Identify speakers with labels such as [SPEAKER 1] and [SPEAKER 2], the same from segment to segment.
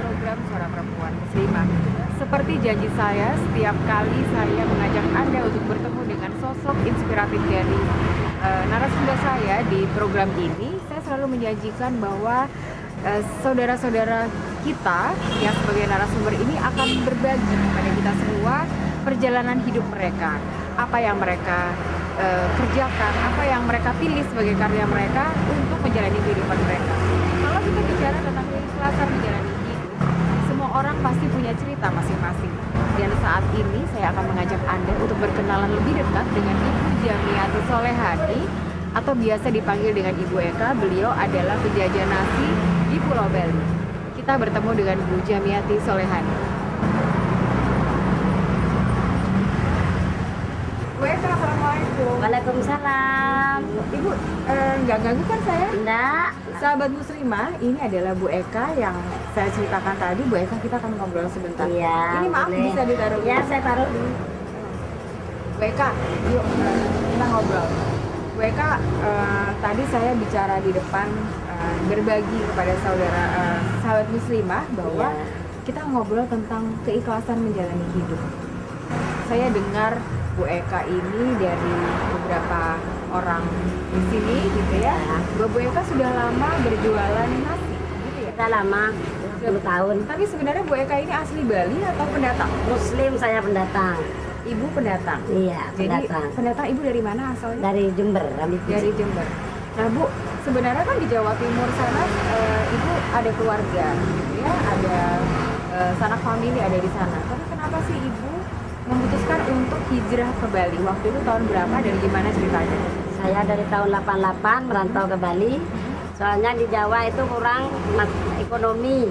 [SPEAKER 1] program Suara Perempuan Muslimah. Seperti janji saya, setiap kali saya mengajak Anda untuk bertemu dengan sosok inspiratif dari narasumber saya di program ini, saya selalu menjanjikan bahwa saudara-saudara kita yang sebagai narasumber ini akan berbagi kepada kita semua perjalanan hidup mereka, apa yang mereka kerjakan, apa yang mereka pilih sebagai karya mereka untuk menjalani kehidupan mereka. Kalau kita bicara tentang keikhlasan menjalani hidup, semua orang pasti punya cerita masing-masing. Dan saat ini saya akan mengajak Anda untuk berkenalan lebih dekat dengan Ibu Jamiati Solehani atau biasa dipanggil dengan Ibu Eka. Beliau adalah penjajah nasi di Pulau Bali. Kita bertemu dengan Bu Jamiati Solehani. Bu Eka, assalamualaikum.
[SPEAKER 2] Waalaikumsalam.
[SPEAKER 1] Ibu, nggak ganggu kan saya?
[SPEAKER 2] Enggak.
[SPEAKER 1] Sahabat muslimah, ini adalah Bu Eka yang saya ceritakan tadi. Bu Eka, kita akan ngobrol sebentar.
[SPEAKER 2] Iya.
[SPEAKER 1] Ini maaf
[SPEAKER 2] boleh.
[SPEAKER 1] bisa ditaruh.
[SPEAKER 2] Ya, saya taruh dulu.
[SPEAKER 1] Bu Eka, yuk kita ngobrol. Bu Eka, tadi saya bicara di depan berbagi kepada saudara sahabat muslimah bahwa
[SPEAKER 2] Iya.
[SPEAKER 1] kita ngobrol tentang keikhlasan menjalani hidup. Saya dengar Bu Eka ini dari beberapa orang di sini gitu ya. Bahwa Bu Eka sudah lama berjualan nasi gitu ya.
[SPEAKER 2] Sudah lama, 10 tahun.
[SPEAKER 1] Tapi sebenarnya Bu Eka ini asli Bali atau pendatang?
[SPEAKER 2] Muslim, saya pendatang.
[SPEAKER 1] Ibu pendatang.
[SPEAKER 2] Iya,
[SPEAKER 1] Jadi
[SPEAKER 2] pendatang.
[SPEAKER 1] pendatang Ibu dari mana asalnya?
[SPEAKER 2] Dari Jember,
[SPEAKER 1] Dari Jember. Nah Bu, sebenarnya kan di Jawa Timur sana Ibu ada keluarga, gitu ya, ada sanak famili ada di sana. Tapi kenapa sih Ibu memutuskan untuk hijrah ke Bali? Waktu itu tahun berapa dan gimana ceritanya?
[SPEAKER 2] Saya dari tahun 88 merantau ke Bali. Soalnya di Jawa itu kurang ekonomi.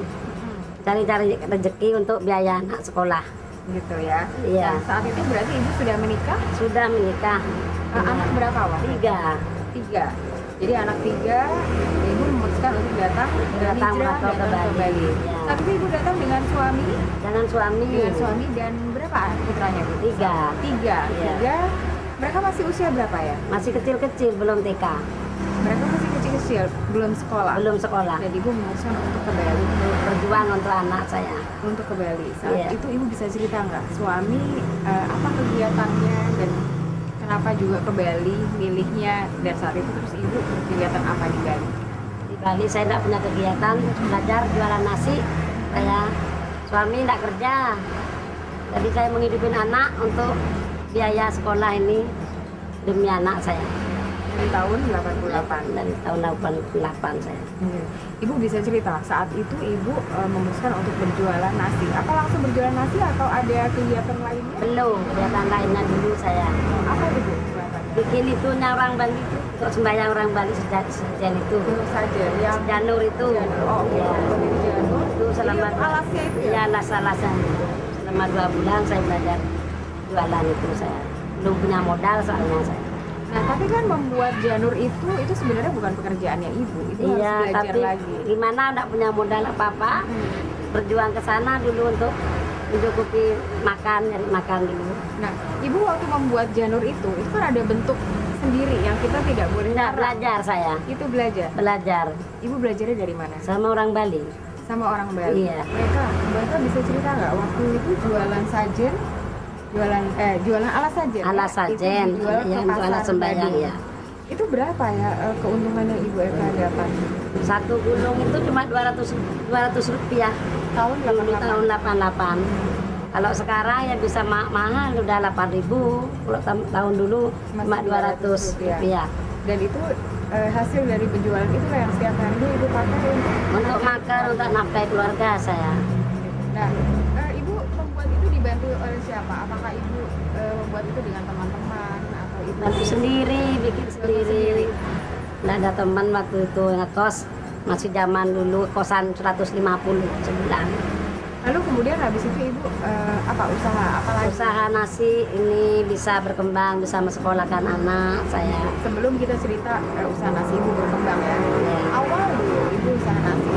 [SPEAKER 2] Cari-cari rezeki untuk biaya anak sekolah.
[SPEAKER 1] Gitu ya.
[SPEAKER 2] Iya.
[SPEAKER 1] Nah, saat itu berarti Ibu sudah menikah?
[SPEAKER 2] Sudah menikah.
[SPEAKER 1] Anak berapa waktu?
[SPEAKER 2] 3.
[SPEAKER 1] 3. Jadi anak 3, Ibu memutuskan untuk datang
[SPEAKER 2] Datang
[SPEAKER 1] hijrah,
[SPEAKER 2] merantau ke
[SPEAKER 1] datang
[SPEAKER 2] Bali. Ya.
[SPEAKER 1] Saat itu Ibu datang dengan suami?
[SPEAKER 2] Dengan suami.
[SPEAKER 1] Dengan suami dan berapa putranya Bu?
[SPEAKER 2] 3.
[SPEAKER 1] 3.
[SPEAKER 2] Iya.
[SPEAKER 1] 3. Mereka masih usia berapa ya?
[SPEAKER 2] Masih kecil-kecil, belum TK.
[SPEAKER 1] Mereka masih kecil-kecil, belum sekolah.
[SPEAKER 2] Belum sekolah.
[SPEAKER 1] Dan Ibu memutuskan untuk ke Bali.
[SPEAKER 2] Berjuang untuk anak saya.
[SPEAKER 1] Untuk ke Bali. Saat
[SPEAKER 2] Iya.
[SPEAKER 1] itu Ibu bisa cerita nggak? Suami apa kegiatannya dan kenapa juga ke Bali milihnya, dan saat itu terus Ibu kegiatan apa di Bali?
[SPEAKER 2] Di Bali saya tidak punya kegiatan, belajar jualan nasi. Saya suami tidak kerja. Jadi saya menghidupin anak untuk biaya sekolah ini demi anak saya.
[SPEAKER 1] Dari tahun 88.
[SPEAKER 2] Dari tahun 88 saya.
[SPEAKER 1] Ibu bisa cerita saat itu Ibu memutuskan untuk berjualan nasi. Apa langsung berjualan nasi atau ada kegiatan lainnya?
[SPEAKER 2] Belum, kegiatan lainnya dulu saya.
[SPEAKER 1] Apa itu Bu? kegiatannya?
[SPEAKER 2] Bikin itunya orang Bali itu, untuk sembahyang orang Bali sejajan itu.
[SPEAKER 1] Tentu saja yang
[SPEAKER 2] Janur itu.
[SPEAKER 1] Oh,
[SPEAKER 2] Ya.
[SPEAKER 1] pendiri janur.
[SPEAKER 2] Itu selama
[SPEAKER 1] Ini alasnya itu ya?
[SPEAKER 2] ya alas-alasan. Selama 2 bulan saya belajar jualan itu saya. Belum punya modal soalnya saya.
[SPEAKER 1] Nah, tapi kan membuat janur itu sebenarnya bukan pekerjaannya Ibu. Ibu
[SPEAKER 2] Iya,
[SPEAKER 1] harus belajar
[SPEAKER 2] tapi
[SPEAKER 1] lagi.
[SPEAKER 2] gimana enggak punya modal apa-apa, berjuang ke sana dulu untuk mencukupi makan, nyari makan dulu.
[SPEAKER 1] Nah, Ibu waktu membuat janur itu kan ada bentuk sendiri yang kita tidak boleh
[SPEAKER 2] Enggak
[SPEAKER 1] nyarap.
[SPEAKER 2] belajar saya,
[SPEAKER 1] Itu belajar.
[SPEAKER 2] belajar
[SPEAKER 1] Ibu belajarnya dari mana?
[SPEAKER 2] sama orang Bali.
[SPEAKER 1] Sama orang Bali.
[SPEAKER 2] Iya.
[SPEAKER 1] Mereka bisa cerita nggak waktu itu jualan sajen, jualan alas sajen?
[SPEAKER 2] Alas sajen,
[SPEAKER 1] Itu dijual ke
[SPEAKER 2] yang itu alas
[SPEAKER 1] pasar
[SPEAKER 2] sembahyang
[SPEAKER 1] Badung.
[SPEAKER 2] ya.
[SPEAKER 1] Itu berapa ya keuntungan yang Ibu Eka dapat?
[SPEAKER 2] Satu gulung itu cuma 200 rupiah.
[SPEAKER 1] Tahun
[SPEAKER 2] Dulu
[SPEAKER 1] 88.
[SPEAKER 2] tahun 88. Kalau sekarang ya bisa mahal udah 8.000. Kalau tahun dulu cuma
[SPEAKER 1] Masih
[SPEAKER 2] 200 rupiah.
[SPEAKER 1] Dan itu hasil dari penjualan itu yang setiap hari Ibu pakai
[SPEAKER 2] Untuk makan, untuk nafkahi keluarga saya.
[SPEAKER 1] Nah, Ibu membuat itu dibantu oleh siapa? Apakah Ibu membuat itu dengan teman-teman atau Ibu
[SPEAKER 2] Bantu sendiri, bikin sendiri. Nggak ada teman waktu itu ngekos, masih zaman dulu kosan 150 sebulan.
[SPEAKER 1] Lalu kemudian habis itu Ibu usaha apa lagi?
[SPEAKER 2] Usaha nasi ini bisa berkembang, bisa mensekolahkan anak saya.
[SPEAKER 1] Sebelum kita cerita usaha nasi Ibu berkembang ya.
[SPEAKER 2] Ya.
[SPEAKER 1] Awal dulu Ibu usaha nasi.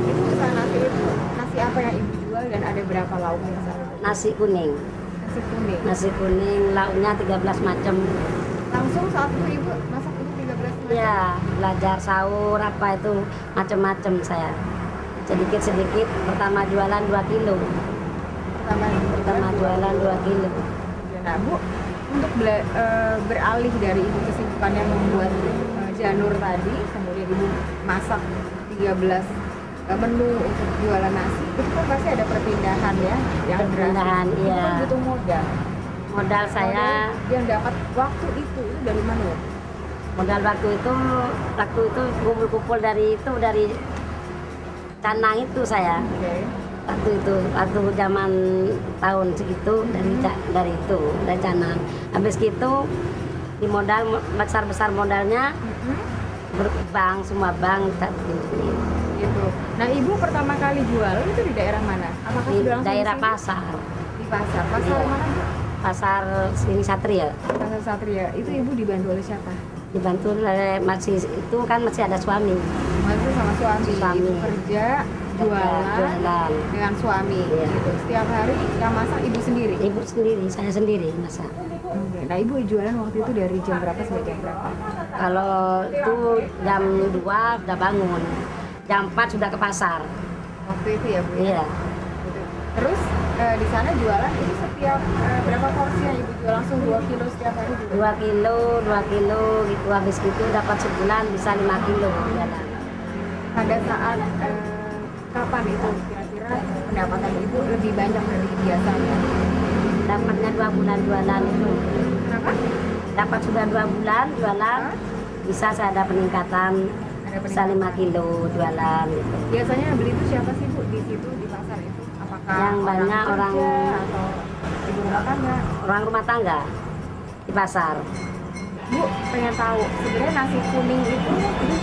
[SPEAKER 1] Itu usaha nasi itu nasi apa yang Ibu jual dan ada berapa lauknya saat itu?
[SPEAKER 2] Nasi kuning.
[SPEAKER 1] Nasi kuning.
[SPEAKER 2] Nasi kuning, lauknya 13 macam.
[SPEAKER 1] Langsung saat itu Ibu masak itu 13 macam.
[SPEAKER 2] Ya, belajar sahur apa itu macam-macam saya. sedikit-sedikit. Pertama jualan 2 kilo. Pertama jualan 2 kilo.
[SPEAKER 1] Nah Bu, untuk beralih dari Ibu kesibukan yang membuat janur tadi, kemudian Ibu masak 13 menu untuk jualan nasi, itu kan pasti ada perpindahan ya, yang
[SPEAKER 2] Perpindahan,
[SPEAKER 1] drastis. Itu
[SPEAKER 2] iya.
[SPEAKER 1] kan butuh modal.
[SPEAKER 2] Modal saya,
[SPEAKER 1] Yang dapat waktu itu dari mana ya?
[SPEAKER 2] modal waktu itu kumpul-kumpul dari Canang itu saya.
[SPEAKER 1] Oke.
[SPEAKER 2] Waktu zaman tahun segitu dari Canang. Habis gitu di modal besar modalnya berbank, semua bank
[SPEAKER 1] Gitu. Nah Ibu pertama kali jual itu di daerah mana? Apakah
[SPEAKER 2] di
[SPEAKER 1] sudah langsung
[SPEAKER 2] daerah
[SPEAKER 1] di sini?
[SPEAKER 2] pasar.
[SPEAKER 1] Di pasar. Pasar
[SPEAKER 2] Iya.
[SPEAKER 1] mana Bu?
[SPEAKER 2] Pasar sini Satria.
[SPEAKER 1] Pasar Satria. Itu Ibu dibantu oleh siapa?
[SPEAKER 2] Dibantu oleh masih ada suami.
[SPEAKER 1] Masih sama suami.
[SPEAKER 2] Suami.
[SPEAKER 1] Ibu kerja, jualan dengan suami.
[SPEAKER 2] Iya.
[SPEAKER 1] Gitu. Setiap hari yang masak Ibu sendiri.
[SPEAKER 2] Ibu sendiri, saya sendiri masak.
[SPEAKER 1] Oke. Nah Ibu jualan waktu itu dari jam berapa sampai jam berapa?
[SPEAKER 2] Kalau itu jam 2 udah bangun, jam 4 sudah ke pasar.
[SPEAKER 1] Waktu itu ya Bu? Ya?
[SPEAKER 2] Iya,
[SPEAKER 1] Gitu. Terus di sana jualan itu setiap berapa porsi yang Ibu jual? Langsung 2 kilo setiap hari juga?
[SPEAKER 2] 2 kilo gitu. Habis itu dapat sebulan bisa 5 kilo jualan.
[SPEAKER 1] Pada saat kapan itu kira-kira pendapatan Ibu lebih banyak dari biasanya?
[SPEAKER 2] Dapatnya 2 bulan jualan itu.
[SPEAKER 1] Kenapa?
[SPEAKER 2] Dapat sudah 2 bulan jualan,
[SPEAKER 1] Hah?
[SPEAKER 2] bisa saya ada peningkatan,
[SPEAKER 1] Ada
[SPEAKER 2] bisa
[SPEAKER 1] peningkatan.
[SPEAKER 2] 5 kilo jualan gitu.
[SPEAKER 1] Biasanya yang beli itu siapa sih Bu di situ di pasar itu? Apakah
[SPEAKER 2] Yang banyak
[SPEAKER 1] kerja
[SPEAKER 2] orang-
[SPEAKER 1] atau ibu rumah tangga?
[SPEAKER 2] Orang rumah tangga di pasar.
[SPEAKER 1] Bu pengen tahu sebenarnya nasi kuning itu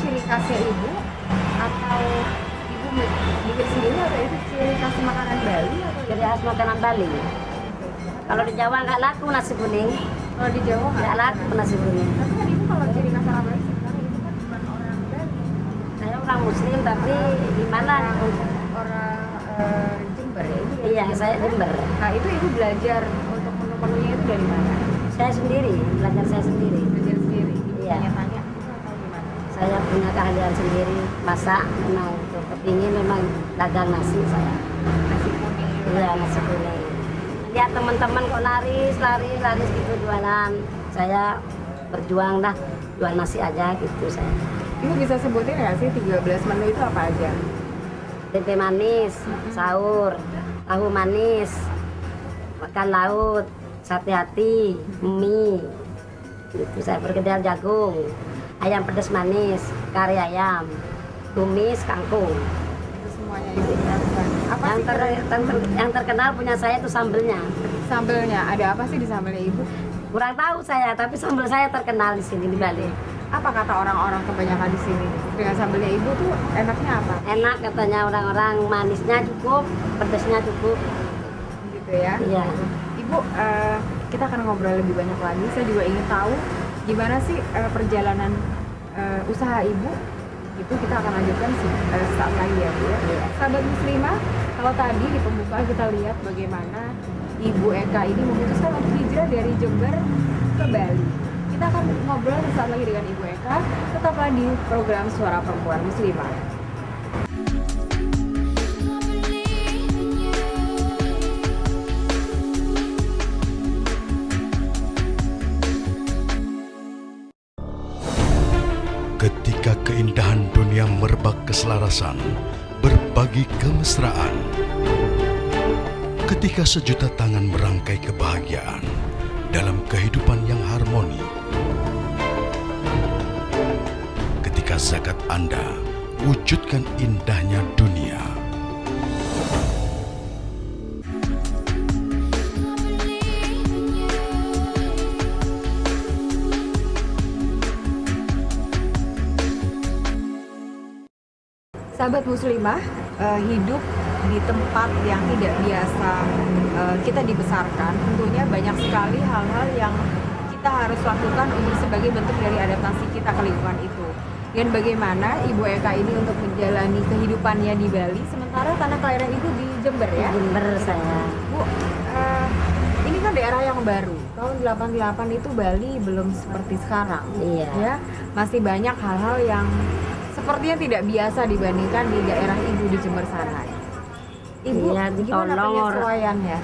[SPEAKER 1] ciri khasnya Ibu atau Ibu bikin sendiri atau itu ciri khas makanan Bali atau
[SPEAKER 2] Jadi khas makanan Bali. Kalau di Jawa nggak laku nasi kuning,
[SPEAKER 1] kalau di Jawa
[SPEAKER 2] nggak laku nasi kuning.
[SPEAKER 1] Tapi kan Ibu kalau ciri khas orang Bali sebenarnya Ibu kan bukan orang Bali,
[SPEAKER 2] Saya orang Muslim tapi gimana?
[SPEAKER 1] orang Jember ya Ibu?
[SPEAKER 2] Iya, saya Jember.
[SPEAKER 1] Nah itu Ibu belajar untuk menu-menunya itu dari mana?
[SPEAKER 2] Saya sendiri, belajar saya sendiri.
[SPEAKER 1] Belajar sendiri? Ibu
[SPEAKER 2] Iya.
[SPEAKER 1] tanya-tanya atau gimana?
[SPEAKER 2] Saya punya keahlian sendiri masak, memang itu kepingin memang dagang nasi saya.
[SPEAKER 1] Nasi kuning itu.
[SPEAKER 2] Iya, nasi kuning. Lihat teman-teman kok laris gitu jualan. Saya berjuang dah jual nasi aja gitu saya.
[SPEAKER 1] Ibu bisa sebutin nggak sih 13 menu itu apa aja?
[SPEAKER 2] Tempe manis, sahur, tahu manis, makan laut, sate hati, mie. Itu saya perkedel jagung, ayam pedas manis, kari ayam, tumis kangkung.
[SPEAKER 1] Itu semuanya Ibu lakukan. Apa sih
[SPEAKER 2] Yang terkenal punya saya itu sambelnya.
[SPEAKER 1] sambelnya? Ada apa sih di sambelnya Ibu?
[SPEAKER 2] Kurang tahu saya, tapi sambel saya terkenal di sini di Bali.
[SPEAKER 1] Apa kata orang-orang kebanyakan di sini? Dengan sambelnya Ibu tuh enaknya apa?
[SPEAKER 2] Enak katanya orang-orang, manisnya cukup, pedasnya cukup.
[SPEAKER 1] Gitu ya.
[SPEAKER 2] Iya.
[SPEAKER 1] Ibu, kita akan ngobrol lebih banyak lagi. Saya juga ingin tahu gimana sih perjalanan usaha Ibu. Itu kita akan lanjutkan saat lagi ya Bu ya.
[SPEAKER 2] Iya.
[SPEAKER 1] Sahabat muslimah, kalau tadi di pembukaan kita lihat bagaimana Ibu Eka ini memutuskan untuk hijrah dari Jember ke Bali. Kita akan ngobrol sesaat lagi dengan Ibu Eka. Tetaplah di program Suara Perempuan Muslimah.
[SPEAKER 3] Ketika keindahan dunia merebak keselarasan, berbagi kemesraan. Ketika sejuta tangan merangkai kebahagiaan dalam kehidupan yang harmoni. Ketika zakat Anda wujudkan indahnya dunia.
[SPEAKER 1] Sahabat muslimah, hidup di tempat yang tidak biasa kita dibesarkan, tentunya banyak sekali hal-hal yang kita harus lakukan untuk sebagai bentuk dari adaptasi kita ke lingkungan itu. Dan bagaimana Ibu Eka ini untuk menjalani kehidupannya di Bali, sementara tanah kelahiran Ibu di Jember ya?
[SPEAKER 2] Jember saya.
[SPEAKER 1] Bu, ini kan daerah yang baru. Tahun 88 itu Bali belum seperti sekarang.
[SPEAKER 2] Iya.
[SPEAKER 1] Ya, masih banyak hal-hal yang sepertinya tidak biasa dibandingkan di daerah ibu di Jember sana. Ibu,
[SPEAKER 2] Iya,
[SPEAKER 1] gimana
[SPEAKER 2] ditolong
[SPEAKER 1] penyesuaiannya?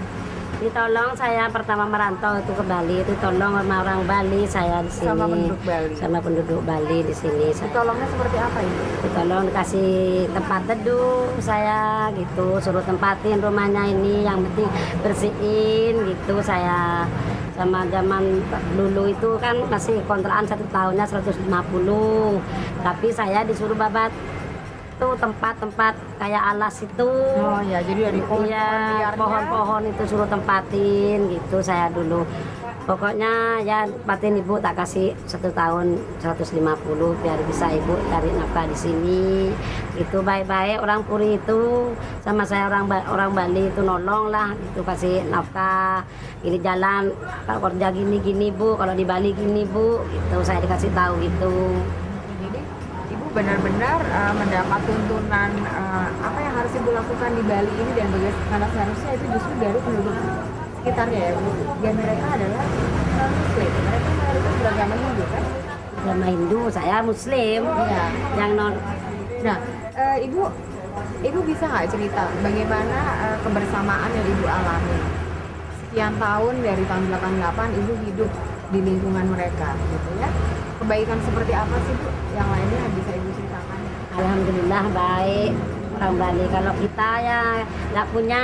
[SPEAKER 2] Ditolong saya pertama merantau itu ke Bali, ditolong sama orang Bali saya di sini.
[SPEAKER 1] Sama penduduk Bali.
[SPEAKER 2] Sama penduduk Bali di sini.
[SPEAKER 1] Ditolongnya seperti apa Ibu?
[SPEAKER 2] Ditolong dikasih tempat teduh saya gitu, suruh tempatin rumahnya ini, yang penting bersihin gitu saya. Sama zaman dulu itu kan masih kontrakan 1 tahunnya 150, tapi saya disuruh babat tuh tempat-tempat kayak alas itu.
[SPEAKER 1] Oh ya, jadi dari pohon-pohon
[SPEAKER 2] Iya,
[SPEAKER 1] liarnya.
[SPEAKER 2] pohon-pohon itu suruh tempatin gitu saya dulu. Pokoknya ya tempatin ibu tak kasih 1 tahun 150 biar bisa ibu cari nafkah di sini. Itu baik-baik orang Puri itu sama saya orang Bali itu nolong lah itu kasih nafkah. Ini jalan kalau kerja gini-gini Bu, kalau di Bali gini Bu, gitu saya dikasih tahu gitu.
[SPEAKER 1] Jadi Ibu benar-benar mendapat tuntunan apa yang harus Ibu lakukan di Bali ini dan bagaimana seharusnya itu justru dari penduduk sekitarnya ya Bu. Dan mereka adalah Muslim, mereka mayoritas beragama Hindu kan?
[SPEAKER 2] Sama Hindu, saya Muslim.
[SPEAKER 1] Iya.
[SPEAKER 2] Yang non
[SPEAKER 1] Nah, Ibu bisa nggak cerita bagaimana kebersamaan yang Ibu alami? Sekian tahun dari tahun 88 Ibu hidup di lingkungan mereka gitu ya. Kebaikan seperti apa sih Bu yang lainnya yang bisa Ibu ceritakan?
[SPEAKER 2] Alhamdulillah baik orang Bali. Kalau kita ya nggak punya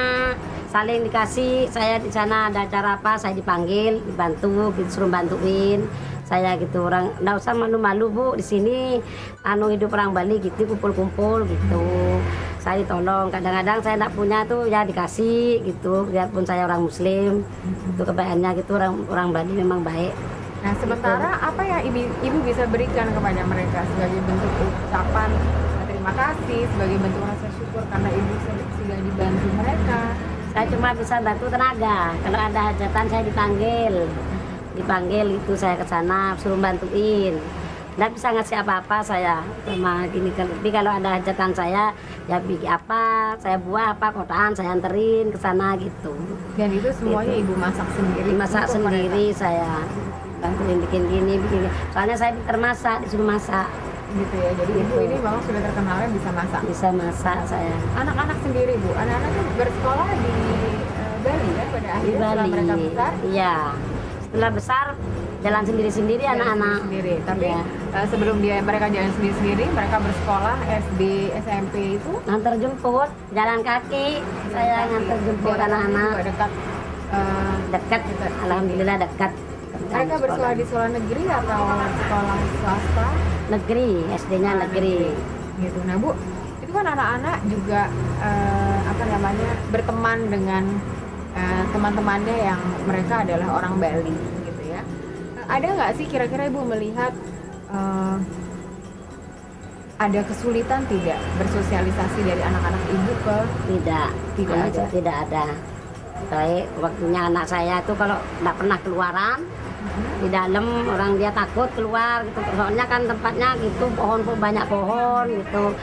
[SPEAKER 2] saling dikasih. Saya di sana ada acara apa saya dipanggil, dibantu, disuruh bantuin. Saya gitu orang nggak usah malu-malu Bu di sini hidup orang Bali gitu kumpul-kumpul gitu. Saya ditolong kadang-kadang saya nggak punya tuh ya dikasih gitu biarpun saya orang Muslim itu kebaikannya gitu orang Bali memang baik.
[SPEAKER 1] Nah, sementara apa yang ibu bisa berikan kepada mereka sebagai bentuk ucapan terima kasih, sebagai bentuk rasa syukur karena Ibu sudah dibantu mereka?
[SPEAKER 2] Saya cuma bisa bantu tenaga. Kalau ada hajatan saya dipanggil itu saya ke sana suruh bantuin. Nggak bisa ngasih apa-apa saya sama gini. Tapi kalau ada hajatan saya ya bikin apa, saya buah apa kotaan saya anterin ke sana gitu.
[SPEAKER 1] Dan itu semuanya Ibu masak sendiri?
[SPEAKER 2] Masak
[SPEAKER 1] untuk
[SPEAKER 2] sendiri
[SPEAKER 1] mereka?
[SPEAKER 2] saya bantuin bikin gini, bikin. Soalnya saya pintar masak, disuruh masak.
[SPEAKER 1] Gitu ya, jadi Ibu ini memang sudah terkenalnya bisa masak?
[SPEAKER 2] Bisa masak saya.
[SPEAKER 1] Anak-anak sendiri Bu, anak-anak bersekolah di Bali kan pada
[SPEAKER 2] Di
[SPEAKER 1] akhirnya setelah
[SPEAKER 2] Bali.
[SPEAKER 1] mereka besar?
[SPEAKER 2] Iya. Setelah besar jalan sendiri-sendiri
[SPEAKER 1] Jalan
[SPEAKER 2] anak-anak.
[SPEAKER 1] sendiri. Tapi
[SPEAKER 2] Iya.
[SPEAKER 1] sebelum mereka jalan sendiri-sendiri, mereka bersekolah SD, SMP itu
[SPEAKER 2] Nganter jemput, jalan kaki. Saya nganter jemput
[SPEAKER 1] juga
[SPEAKER 2] anak-anak.
[SPEAKER 1] dekat.
[SPEAKER 2] Dekat, alhamdulillah dekat.
[SPEAKER 1] Mereka bersekolah di sekolah negeri atau sekolah swasta?
[SPEAKER 2] Negeri, SD-nya negeri.
[SPEAKER 1] Gitu. Nah Bu, itu kan anak-anak juga berteman dengan teman-temannya yang mereka adalah orang Bali, gitu ya. Ada nggak sih kira-kira Ibu melihat ada kesulitan tidak bersosialisasi dari anak-anak Ibu ke
[SPEAKER 2] Tidak ada. Baik, waktunya anak saya itu kalau nggak pernah keluaran di dalam orang dia takut keluar gitu. Soalnya kan tempatnya gitu banyak pohon gitu.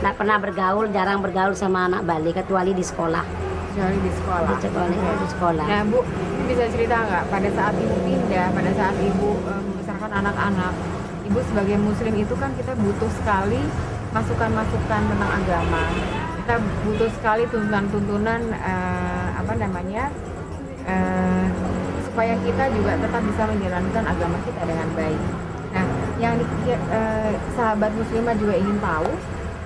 [SPEAKER 2] Nggak pernah bergaul, jarang bergaul sama anak Bali kecuali di sekolah.
[SPEAKER 1] kecuali di sekolah?
[SPEAKER 2] Di sekolah.
[SPEAKER 1] Nah Bu, bisa cerita nggak pada saat Ibu pindah, pada saat Ibu membesarkan anak-anak, Ibu sebagai Muslim itu kan kita butuh sekali masukan-masukan tentang agama. Kita butuh sekali tuntunan-tuntunan supaya kita juga tetap bisa menjalankan agama kita dengan baik. Nah, yang sahabat muslimah juga ingin tahu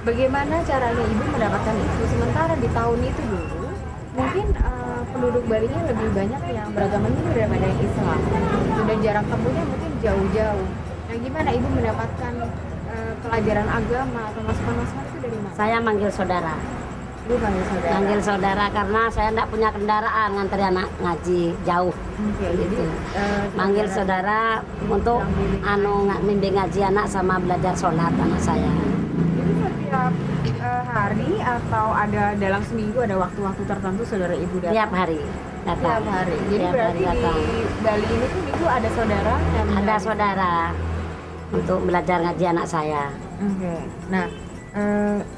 [SPEAKER 1] bagaimana caranya Ibu mendapatkan itu, sementara di tahun itu dulu mungkin penduduk Bali-nya lebih banyak yang beragama Hindu daripada yang Islam. Sudah jarak tempuhnya mungkin jauh-jauh. Nah, gimana Ibu mendapatkan pelajaran agama atau masukan-masukan itu dari mana?
[SPEAKER 2] Saya manggil saudara.
[SPEAKER 1] Ibu panggil saudara.
[SPEAKER 2] Manggil saudara karena saya enggak punya kendaraan nganter anak ngaji jauh.
[SPEAKER 1] Oke, jadi
[SPEAKER 2] Gitu. Manggil saudara untuk bimbing ngaji anak sama belajar sholat anak saya.
[SPEAKER 1] Jadi setiap hari atau ada dalam seminggu ada waktu-waktu tertentu saudara Ibu datang?
[SPEAKER 2] Tiap hari datang.
[SPEAKER 1] Tiap hari. Jadi
[SPEAKER 2] Tiap
[SPEAKER 1] berarti
[SPEAKER 2] hari datang.
[SPEAKER 1] di Bali ini tuh Ibu ada saudara yang
[SPEAKER 2] Ada saudara untuk belajar ngaji anak saya.
[SPEAKER 1] Oke. Nah,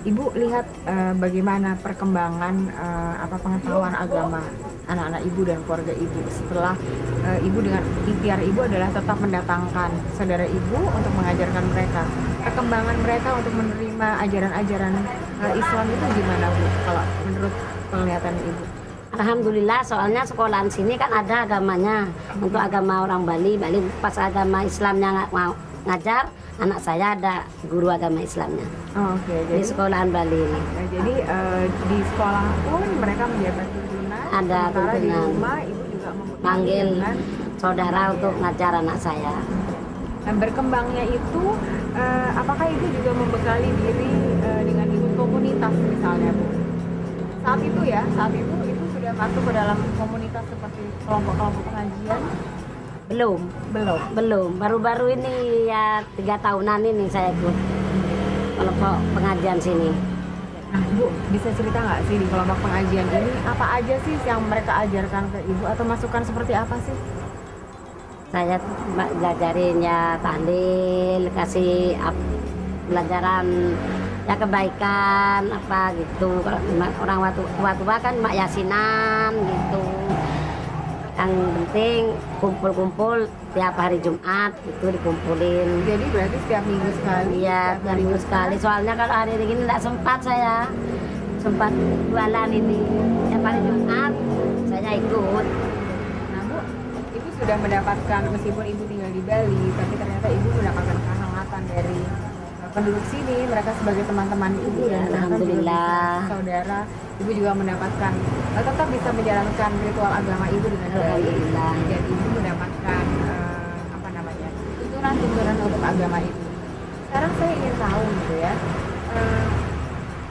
[SPEAKER 1] Ibu lihat bagaimana perkembangan pengetahuan agama anak-anak ibu dan keluarga ibu setelah ibu dengan ikhtiar ibu adalah tetap mendatangkan saudara ibu untuk mengajarkan mereka. Perkembangan mereka untuk menerima ajaran-ajaran Islam itu gimana Bu? Kalau menurut penglihatan ibu?
[SPEAKER 2] Alhamdulillah, soalnya sekolahan sini kan ada agamanya. Untuk agama orang Bali pas agama Islamnya nggak mau ngajar, anak saya ada guru agama Islamnya.
[SPEAKER 1] Oh, oke.
[SPEAKER 2] Di sekolahan Bali ini.
[SPEAKER 1] Jadi di sekolah pun mereka menjabat tuntunan.
[SPEAKER 2] Ada
[SPEAKER 1] sementara di
[SPEAKER 2] tuntunan.
[SPEAKER 1] rumah ibu juga
[SPEAKER 2] Manggil
[SPEAKER 1] tuntunan.
[SPEAKER 2] saudara untuk ngajar anak saya.
[SPEAKER 1] Dan berkembangnya itu, apakah ibu juga membekali diri dengan ikut komunitas misalnya Bu? Saat itu sudah masuk ke dalam komunitas seperti kelompok-kelompok pengajian?
[SPEAKER 2] Belum. Baru-baru ini ya 3 tahunan ini saya ikut kelompok pengajian sini.
[SPEAKER 1] Nah Bu, bisa cerita nggak sih di kelompok pengajian ini apa aja sih yang mereka ajarkan ke ibu atau masukan seperti apa sih?
[SPEAKER 2] Saya belajarin ya tahlil, kasih pelajaran ya kebaikan apa gitu. Kalau orang tua kan mak yasinan gitu. Yang penting kumpul-kumpul tiap hari Jumat itu dikumpulin.
[SPEAKER 1] Jadi berarti setiap minggu sekali?
[SPEAKER 2] Iya, tiap minggu sekali. Soalnya kalau hari ini tidak sempat saya, sempat jualan ini. Tiap hari Jumat saya ikut.
[SPEAKER 1] Nah Bu, ibu sudah mendapatkan, meskipun ibu tinggal di Bali, tapi ternyata ibu mendapatkan kehangatan dari penduduk sini, mereka sebagai teman-teman ibu dan
[SPEAKER 2] Alhamdulillah.
[SPEAKER 1] Saudara, ibu juga mendapatkan tetap bisa menjalankan ritual agama ibu dengan baik.
[SPEAKER 2] Alhamdulillah.
[SPEAKER 1] Dan ibu mendapatkan tuntunan untuk agama ibu. Sekarang saya ingin tahu gitu ya,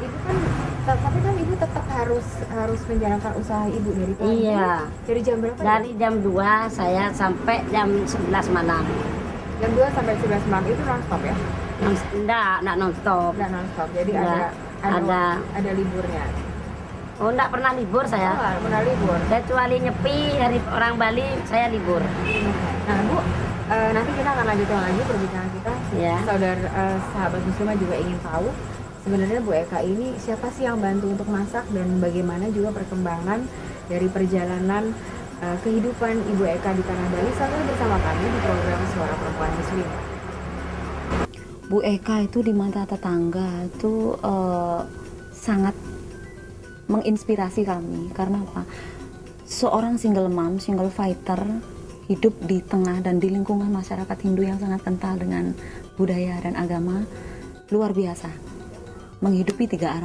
[SPEAKER 1] ibu kan, tapi kan ibu tetap harus menjalankan usaha ibu dari pagi.
[SPEAKER 2] Iya.
[SPEAKER 1] Dari jam berapa?
[SPEAKER 2] Dari jam 2 saya sampai jam 11 malam.
[SPEAKER 1] Jam 2 sampai 11 malam itu non-stop ya?
[SPEAKER 2] Enggak non-stop.
[SPEAKER 1] Enggak non-stop, jadi
[SPEAKER 2] Enggak,
[SPEAKER 1] ada liburnya.
[SPEAKER 2] Oh, enggak pernah libur
[SPEAKER 1] Oh,
[SPEAKER 2] saya.
[SPEAKER 1] nggak pernah libur.
[SPEAKER 2] Kecuali nyepi hari orang Bali saya libur.
[SPEAKER 1] Nah Bu, nanti kita akan lanjutkan lagi perbincangan kita.
[SPEAKER 2] Ya.
[SPEAKER 1] Sahabat muslimah juga ingin tahu sebenarnya Bu Eka ini siapa sih yang bantu untuk masak dan bagaimana juga perkembangan dari perjalanan kehidupan Ibu Eka di tanah Bali. Sampai bersama kami di program Suara Perempuan Muslim.
[SPEAKER 4] Bu Eka itu di mata tetangga itu sangat menginspirasi kami. Karena apa? Seorang single mom, single fighter, hidup di tengah dan di lingkungan masyarakat Hindu yang sangat kental dengan budaya dan agama, luar biasa. Menghidupi tiga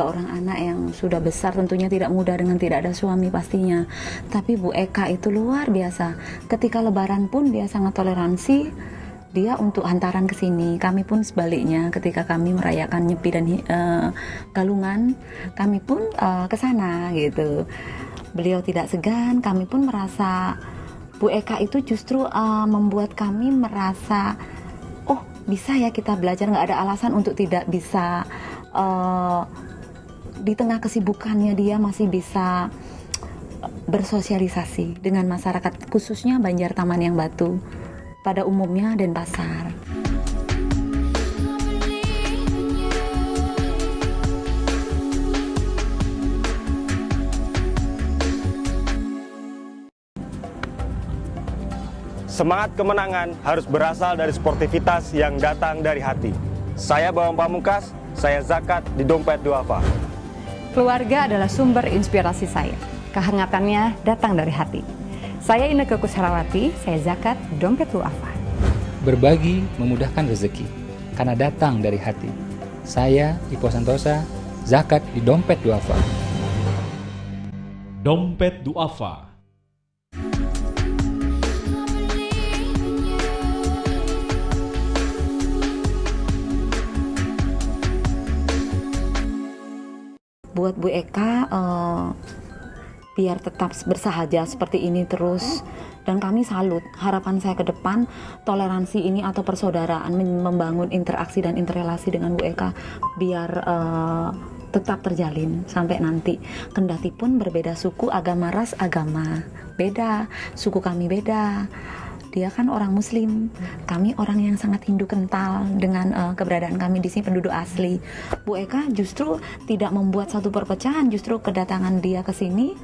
[SPEAKER 4] orang anak yang sudah besar, tentunya tidak mudah dengan tidak ada suami pastinya. Tapi Bu Eka itu luar biasa. Ketika lebaran pun dia sangat toleransi. Dia untuk hantaran ke sini, kami pun sebaliknya ketika kami merayakan Nyepi dan Galungan, kami pun ke sana gitu. Beliau tidak segan, kami pun merasa Bu Eka itu justru membuat kami merasa, oh bisa ya kita belajar, nggak ada alasan untuk tidak bisa. Di tengah kesibukannya dia masih bisa bersosialisasi dengan masyarakat, khususnya Banjar Taman Yang Batu pada umumnya dan pasar.
[SPEAKER 5] Semangat kemenangan harus berasal dari sportivitas yang datang dari hati. Saya Bawang Pamungkas, saya zakat di Dompet Duafa.
[SPEAKER 6] Keluarga adalah sumber inspirasi saya. Kehangatannya datang dari hati. Saya Inneke Kusharawati, saya zakat Dompet Duafa.
[SPEAKER 7] Berbagi memudahkan rezeki, karena datang dari hati. Saya Ipo Santosa, zakat di Dompet Duafa.
[SPEAKER 8] Dompet Duafa.
[SPEAKER 4] Buat Bu Eka, biar tetap bersahaja seperti ini terus, dan kami salut. Harapan saya ke depan, toleransi ini atau persaudaraan, membangun interaksi dan interrelasi dengan Bu Eka biar tetap terjalin sampai nanti. Kendati pun berbeda suku, agama, ras, agama beda, suku kami beda. dia kan orang Muslim, kami orang yang sangat Hindu kental dengan keberadaan kami di sini penduduk asli. Bu Eka justru tidak membuat satu perpecahan, justru kedatangan dia ke sini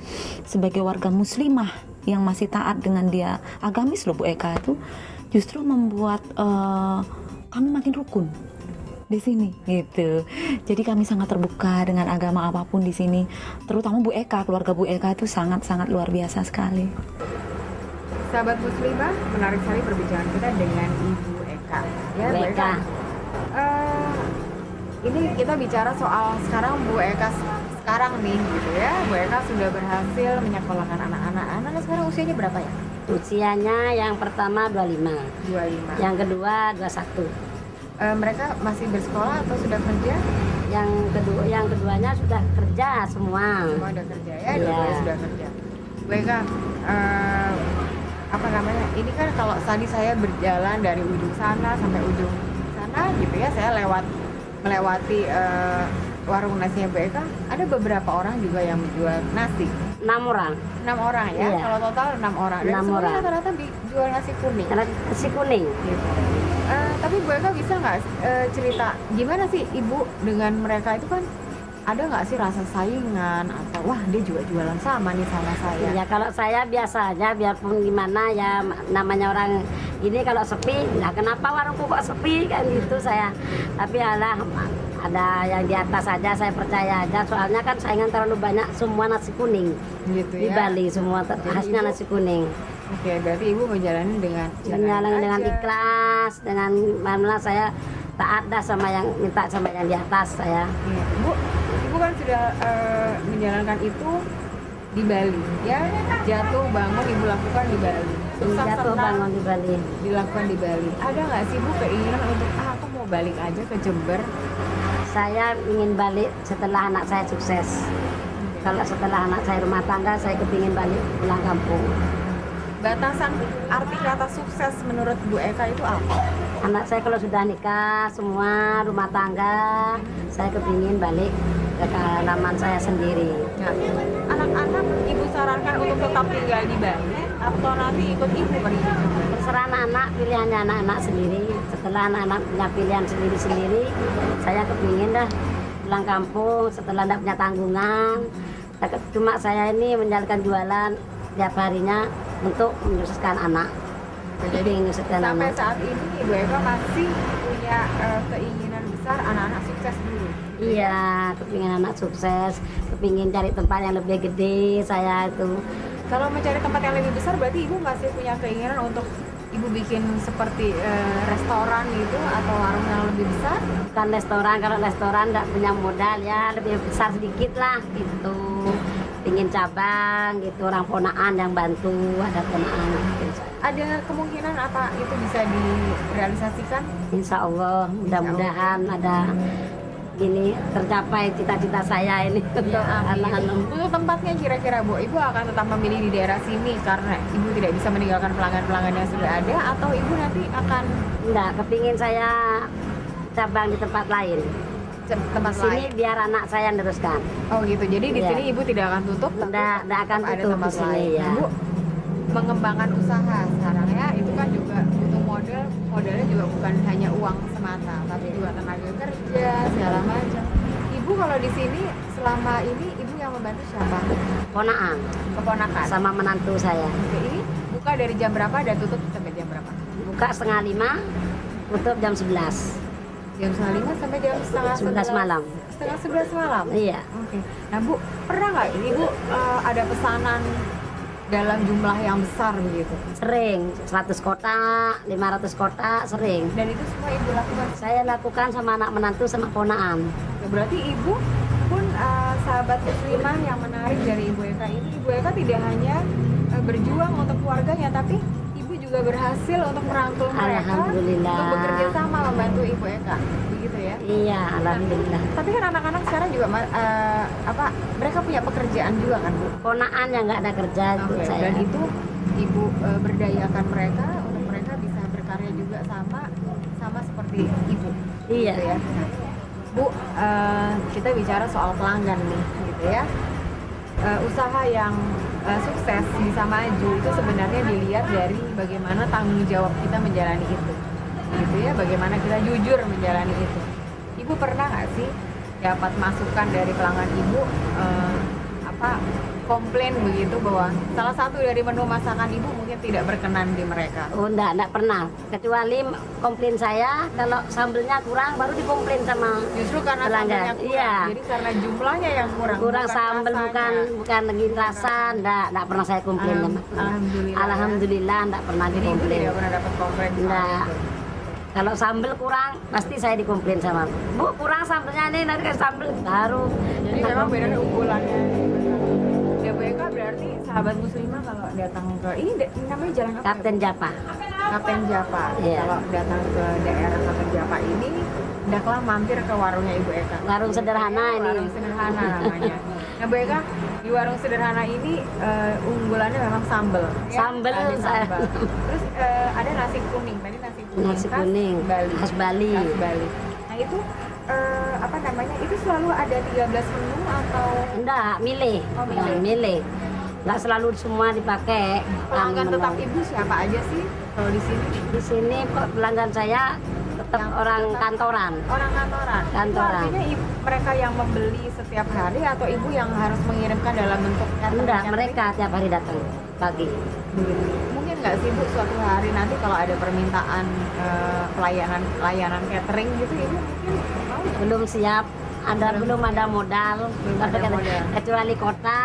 [SPEAKER 4] sebagai warga Muslimah yang masih taat dengan dia agamis loh Bu Eka itu, justru membuat kami makin rukun di sini gitu. Jadi kami sangat terbuka dengan agama apapun di sini. Terutama Bu Eka, keluarga Bu Eka itu sangat-sangat luar biasa sekali.
[SPEAKER 1] Sahabat Muslimah, menarik sekali perbincangan kita dengan Ibu Eka. Ya, Bu Eka. Ini kita bicara soal sekarang Bu Eka sekarang nih gitu ya. Bu Eka sudah berhasil menyekolahkan anak-anak. Anaknya sekarang usianya berapa ya?
[SPEAKER 2] Usianya yang pertama 25.
[SPEAKER 1] 25.
[SPEAKER 2] Yang kedua 21.
[SPEAKER 1] Mereka masih bersekolah atau sudah kerja?
[SPEAKER 2] Yang keduanya sudah kerja semua.
[SPEAKER 1] Semua udah kerja ya,
[SPEAKER 2] Iya.
[SPEAKER 1] dua-duanya sudah kerja. Bu Eka, apa namanya? Ini kan kalau tadi saya berjalan dari ujung sana sampai ujung sana gitu ya, saya melewati warung nasinya Bu Eka, ada beberapa orang juga yang menjual nasi.
[SPEAKER 2] 6 orang.
[SPEAKER 1] 6 orang ya,
[SPEAKER 2] Iya.
[SPEAKER 1] kalau total 6 orang. Dan
[SPEAKER 2] 6
[SPEAKER 1] semuanya
[SPEAKER 2] orang.
[SPEAKER 1] rata-rata jual nasi kuning.
[SPEAKER 2] Nasi kuning.
[SPEAKER 1] Gitu. Tapi Bu Eka bisa nggak cerita gimana sih Ibu dengan mereka itu kan ada nggak sih rasa saingan atau wah dia juga jualan sama nih sama saya?
[SPEAKER 2] Ya kalau saya biasa aja, biarpun gimana ya namanya orang ini kalau sepi, nah kenapa warungku kok sepi kan gitu saya. Tapi alah ada yang di atas aja, saya percaya aja. Soalnya kan saingan terlalu banyak, semua nasi kuning
[SPEAKER 1] Gitu
[SPEAKER 2] di
[SPEAKER 1] ya.
[SPEAKER 2] Bali semua khasnya
[SPEAKER 1] Ibu-
[SPEAKER 2] nasi kuning.
[SPEAKER 1] Oke, berarti Ibu menjalani dengan
[SPEAKER 2] Dengan
[SPEAKER 1] aja.
[SPEAKER 2] ikhlas, dengan mana saya taat dah sama yang minta sama yang di atas saya.
[SPEAKER 1] Iya. Ibu kan sudah menjalankan itu di Bali ya, jatuh bangun Ibu lakukan di Bali, susah
[SPEAKER 2] Jatuh
[SPEAKER 1] senang
[SPEAKER 2] bangun di Bali.
[SPEAKER 1] dilakukan di Bali. Ada nggak sih Bu keinginan untuk aku mau balik aja ke Jember?
[SPEAKER 2] Saya ingin balik setelah anak saya sukses. Kalau setelah anak saya rumah tangga, saya kepingin balik pulang kampung.
[SPEAKER 1] Batasan arti kata sukses menurut Bu Eka itu apa?
[SPEAKER 2] Anak saya kalau sudah nikah, semua rumah tangga, saya kepingin balik ke halaman saya sendiri.
[SPEAKER 1] Nah, anak-anak Ibu sarankan untuk tetap tinggal di Bali atau nanti ikut Ibu pergi ke Jember?
[SPEAKER 2] Terserah anak-anak, pilihannya anak-anak sendiri. Setelah anak-anak punya pilihan sendiri-sendiri, saya kepingin dah pulang kampung setelah tidak punya tanggungan. Cuma saya ini menjalankan jualan tiap harinya untuk menyususkan anak. Jadi menyususkan
[SPEAKER 1] Sampai
[SPEAKER 2] anak.
[SPEAKER 1] saat ini Ibu Eka masih punya keinginan besar anak-anak sukses dulu.
[SPEAKER 2] Iya, kepingin anak sukses, kepingin cari tempat yang lebih gede saya itu.
[SPEAKER 1] Kalau mencari tempat yang lebih besar berarti Ibu masih punya keinginan untuk Ibu bikin seperti restoran gitu atau warung yang lebih besar?
[SPEAKER 2] Bukan restoran, kalau restoran nggak punya modal ya lebih besar sedikit lah gitu. Pingin cabang gitu, orang ponaan yang bantu, ada ponaan gitu.
[SPEAKER 1] Ada kemungkinan apa itu bisa direalisasikan?
[SPEAKER 2] Insya Allah, mudah-mudahan ada ini tercapai cita-cita saya ini untuk anak-anak.
[SPEAKER 1] Untuk tempatnya kira-kira Bu, Ibu akan tetap memilih di daerah sini karena Ibu tidak bisa meninggalkan pelanggan-pelanggan yang sudah ada, atau Ibu nanti akan
[SPEAKER 2] Enggak, kepingin saya cabang di tempat lain.
[SPEAKER 1] tempat
[SPEAKER 2] Sini
[SPEAKER 1] lain?
[SPEAKER 2] biar anak saya meneruskan.
[SPEAKER 1] Oh gitu, jadi di
[SPEAKER 2] Iya.
[SPEAKER 1] sini Ibu tidak akan tutup, tapi
[SPEAKER 2] Nggak akan
[SPEAKER 1] tetap ada
[SPEAKER 2] tutup
[SPEAKER 1] tempat
[SPEAKER 2] di sini,
[SPEAKER 1] lain.
[SPEAKER 2] ya.
[SPEAKER 1] Bu, mengembangkan usaha sekarang ya, itu kan juga butuh modalnya juga bukan hanya uang semata, tapi juga tenaga kerja, segala macam. Ibu kalau di sini selama ini Ibu yang membantu siapa?
[SPEAKER 2] Ponaan
[SPEAKER 1] Keponakan?
[SPEAKER 2] sama menantu saya.
[SPEAKER 1] Oke, ini buka dari jam berapa dan tutup sampai jam berapa?
[SPEAKER 2] Buka 4:30, tutup jam 11.
[SPEAKER 1] Jam 9 sampai jam setengah
[SPEAKER 2] 11 malam.
[SPEAKER 1] Setengah 11 malam?
[SPEAKER 2] Iya.
[SPEAKER 1] Oke. Nah Bu, pernah nggak Ibu ada pesanan dalam jumlah yang besar begitu?
[SPEAKER 2] Sering 100 kotak, 500 kotak, sering.
[SPEAKER 1] Dan itu semua Ibu lakukan?
[SPEAKER 2] Saya lakukan sama anak menantu sama ponaan.
[SPEAKER 1] Ya, berarti Ibu pun sahabat muslimah yang menarik dari Ibu Eka ini, Ibu Eka tidak hanya berjuang untuk keluarganya, tapi Ibu juga berhasil untuk merangkul mereka
[SPEAKER 2] Alhamdulillah.
[SPEAKER 1] untuk bekerja sama membantu Ibu Eka, begitu ya?
[SPEAKER 2] Iya, alhamdulillah.
[SPEAKER 1] Tapi kan anak-anak sekarang juga mereka punya pekerjaan juga kan Bu?
[SPEAKER 2] Ponaan yang nggak ada kerja ikut
[SPEAKER 1] Oke,
[SPEAKER 2] saya.
[SPEAKER 1] dan itu Ibu berdayakan mereka untuk mereka bisa berkarya juga sama seperti Ibu.
[SPEAKER 2] Iya.
[SPEAKER 1] Gitu ya. Bu, kita bicara soal pelanggan nih, gitu ya. usaha yang sukses bisa maju itu sebenarnya dilihat dari bagaimana tanggung jawab kita menjalani itu, gitu ya, bagaimana kita jujur menjalani itu. Ibu pernah nggak sih dapat masukan dari pelanggan ibu komplain begitu bahwa salah satu dari menu masakan ibu mungkin tidak berkenan di mereka?
[SPEAKER 2] Oh enggak pernah. Kecuali komplain saya kalau sambelnya kurang baru dikomplain sama
[SPEAKER 1] Justru karena
[SPEAKER 2] pelanggan.
[SPEAKER 1] sambelnya kurang.
[SPEAKER 2] Iya.
[SPEAKER 1] Jadi karena jumlahnya yang kurang.
[SPEAKER 2] Kurang
[SPEAKER 1] bukan
[SPEAKER 2] sambel,
[SPEAKER 1] rasanya.
[SPEAKER 2] bukan lagi rasa, enggak pernah saya komplain sama.
[SPEAKER 1] Alhamdulillah.
[SPEAKER 2] Alhamdulillah enggak pernah
[SPEAKER 1] Jadi ibu
[SPEAKER 2] dikomplain.
[SPEAKER 1] tidak pernah dapat komplain soal
[SPEAKER 2] Enggak.
[SPEAKER 1] itu.
[SPEAKER 2] Kalau sambel kurang pasti saya dikomplain sama. Bu, kurang sambelnya ini, nanti kasih sambel baru.
[SPEAKER 1] Jadi memang benar unggulannya. Ya Bu Eka, berarti sahabat muslimah kalau datang ke ini namanya jalan apa?
[SPEAKER 2] Kapten Japa.
[SPEAKER 1] Kapten Japa.
[SPEAKER 2] Iya.
[SPEAKER 1] Kalau datang ke daerah Kapten Japa ini, hendaklah mampir ke warungnya Ibu Eka.
[SPEAKER 2] Warung sederhana ini.
[SPEAKER 1] Warung sederhana namanya. Nah Bu Eka, di warung sederhana ini unggulannya memang sambel.
[SPEAKER 2] Sambel,
[SPEAKER 1] Tadi
[SPEAKER 2] saya-
[SPEAKER 1] sambel. Terus ada nasi kuning. Tadi nasi kuning.
[SPEAKER 2] Nasi
[SPEAKER 1] khas
[SPEAKER 2] kuning,
[SPEAKER 1] Bali.
[SPEAKER 2] khas Bali.
[SPEAKER 1] Khas Bali. Nah itu apa namanya? Itu selalu ada 13 menu atau
[SPEAKER 2] Enggak, milih.
[SPEAKER 1] Oh, milih.
[SPEAKER 2] Milih. Enggak selalu semua dipakai.
[SPEAKER 1] pelanggan
[SPEAKER 2] Menu.
[SPEAKER 1] tetap Ibu siapa aja sih kalau di sini?
[SPEAKER 2] Di sini pelanggan saya tetap
[SPEAKER 1] Yang
[SPEAKER 2] orang
[SPEAKER 1] tetap-
[SPEAKER 2] kantoran.
[SPEAKER 1] Orang kantoran.
[SPEAKER 2] Kantoran.
[SPEAKER 1] Itu artinya mereka yang membeli setiap hari atau Ibu yang harus mengirimkan dalam bentuk catering?
[SPEAKER 2] Enggak, mereka tiap hari datang pagi.
[SPEAKER 1] Mungkin nggak sih Bu suatu hari nanti kalau ada permintaan layanan catering gitu Ibu mungkin mau nggak?
[SPEAKER 2] Belum siap, belum ada modal.
[SPEAKER 1] ada modal.
[SPEAKER 2] Kecuali kota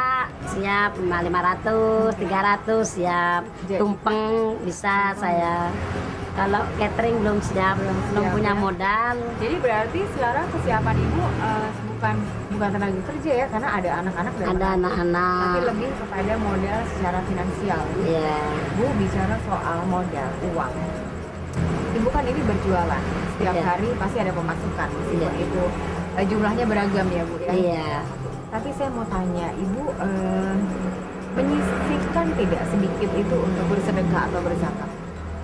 [SPEAKER 2] siap 500, 300 siap.
[SPEAKER 1] Jadi-
[SPEAKER 2] Tumpeng bisa saya. Kalau catering belum siap, belum
[SPEAKER 1] siap,
[SPEAKER 2] punya
[SPEAKER 1] ya.
[SPEAKER 2] modal.
[SPEAKER 1] Jadi berarti sekarang kesiapan Ibu bukan tenaga kerja ya, karena ada anak-anak dan
[SPEAKER 2] Ada
[SPEAKER 1] tapi
[SPEAKER 2] anak-anak.
[SPEAKER 1] lebih kepada modal secara finansial.
[SPEAKER 2] Iya.
[SPEAKER 1] Bu bicara soal modal uang. Ibu kan ini berjualan setiap
[SPEAKER 2] Iya.
[SPEAKER 1] hari pasti ada pemasukan meskipun
[SPEAKER 2] Iya.
[SPEAKER 1] itu jumlahnya beragam ya Bu ya.
[SPEAKER 2] Iya.
[SPEAKER 1] Tapi saya mau tanya Ibu menyisihkan tidak sedikit itu untuk bersedekah atau berzakat?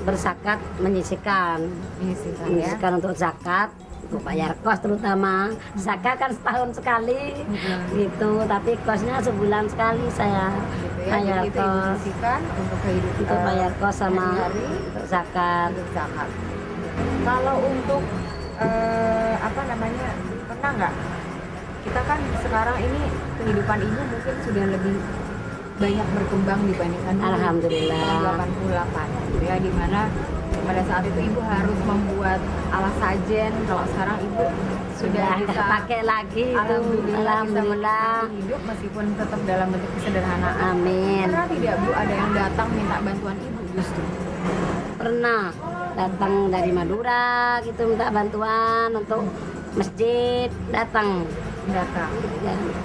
[SPEAKER 2] Berzakat menyisihkan.
[SPEAKER 1] Menyisihkan ya.
[SPEAKER 2] Menyisihkan untuk zakat, untuk bayar kos terutama. Zakat kan setahun sekali gitu, tapi kosnya sebulan sekali saya
[SPEAKER 1] Gitu ya.
[SPEAKER 2] bayar
[SPEAKER 1] Jadi itu Ibu
[SPEAKER 2] kos.
[SPEAKER 1] sisihkan untuk kehidupan
[SPEAKER 2] Untuk bayar kos sama
[SPEAKER 1] hari-hari
[SPEAKER 2] untuk zakat.
[SPEAKER 1] untuk zakat. Kalau untuk pernah nggak? Kita kan sekarang ini kehidupan Ibu mungkin sudah lebih banyak berkembang dibandingkan dulu.
[SPEAKER 2] Alhamdulillah.
[SPEAKER 1] Tahun 88 gitu ya, dimana pada saat itu Ibu harus membuat alas sajen. Kalau sekarang Ibu sudah bisa
[SPEAKER 2] pakai lagi itu.
[SPEAKER 1] Alhamdulillah, bisa
[SPEAKER 2] Alhamdulillah.
[SPEAKER 1] menikmati hidup meskipun tetap dalam bentuk kesederhanaan.
[SPEAKER 2] Amin.
[SPEAKER 1] Pernah tidak Bu ada yang datang minta bantuan Ibu justru?
[SPEAKER 2] Pernah datang dari Madura gitu minta bantuan untuk masjid, datang. Ya,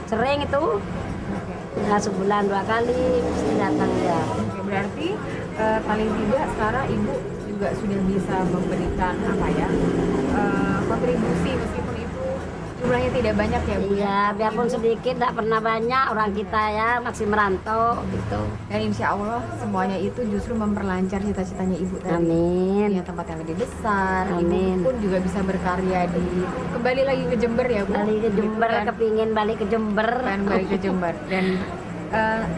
[SPEAKER 2] sering itu.
[SPEAKER 1] Oke.
[SPEAKER 2] Ya, sebulan 2 kali mesti datang ya.
[SPEAKER 1] Oke, berarti paling tidak sekarang Ibu juga sudah bisa memberikan kontribusi meskipun itu jumlahnya tidak banyak ya Bu.
[SPEAKER 2] Iya, biarpun sedikit, tidak pernah banyak orang kita ya masih merantau gitu.
[SPEAKER 1] Dan insya Allah semuanya itu justru memperlancar cita-citanya Ibu tadi.
[SPEAKER 2] Amin.
[SPEAKER 1] Punya tempat yang lebih besar.
[SPEAKER 2] Amin.
[SPEAKER 1] Ibu pun juga bisa berkarya kembali lagi ke Jember ya Bu.
[SPEAKER 2] Balik ke Jember,
[SPEAKER 1] Gitu kan?
[SPEAKER 2] kepingin balik ke Jember.
[SPEAKER 1] Pengen balik ke Jember. Dan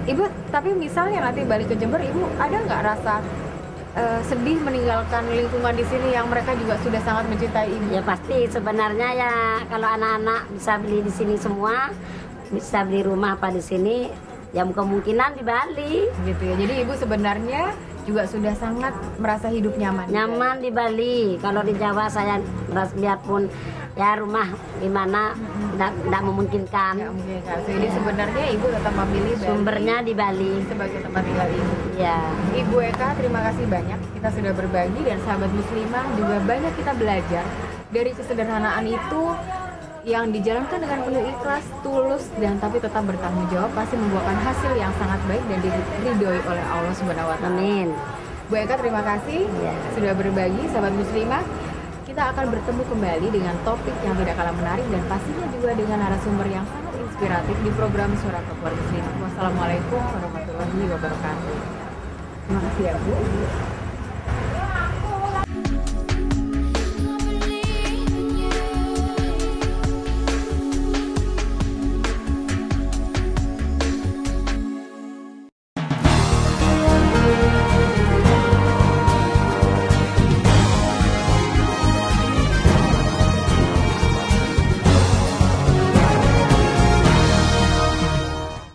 [SPEAKER 1] Ibu, tapi misalnya nanti balik ke Jember, Ibu ada nggak rasa sedih meninggalkan lingkungan di sini yang mereka juga sudah sangat mencintai Ibu?
[SPEAKER 2] Ya pasti sebenarnya ya kalau anak-anak bisa beli di sini semua, bisa beli rumah apa di sini, ya kemungkinan di Bali.
[SPEAKER 1] Gitu ya. Jadi Ibu sebenarnya juga sudah sangat merasa hidup nyaman.
[SPEAKER 2] Nyaman di Bali. Kalau di Jawa saya biarpun ya rumah gimana tidak memungkinkan.
[SPEAKER 1] Nggak mungkin kan. Jadi sebenarnya Ibu tetap memilih Bali
[SPEAKER 2] Sumbernya di Bali.
[SPEAKER 1] sebagai tempat tinggal Ibu.
[SPEAKER 2] Ya.
[SPEAKER 1] Ibu Eka, terima kasih banyak. Kita sudah berbagi dan sahabat muslimah juga banyak kita belajar dari kesederhanaan itu yang dijalankan dengan penuh ikhlas, tulus dan tapi tetap bertanggung jawab pasti membuahkan hasil yang sangat baik dan diridhoi oleh Allah Subhanahu wa taala.
[SPEAKER 2] Amin.
[SPEAKER 1] Bu Eka, terima kasih
[SPEAKER 2] Ya.
[SPEAKER 1] sudah berbagi sahabat muslimah. Kita akan bertemu kembali dengan topik yang tidak kalah menarik dan pastinya juga dengan narasumber yang sangat inspiratif di program Suara Kabar Muslimah. Wassalamualaikum warahmatullahi wabarakatuh. Terima kasih ya Bu.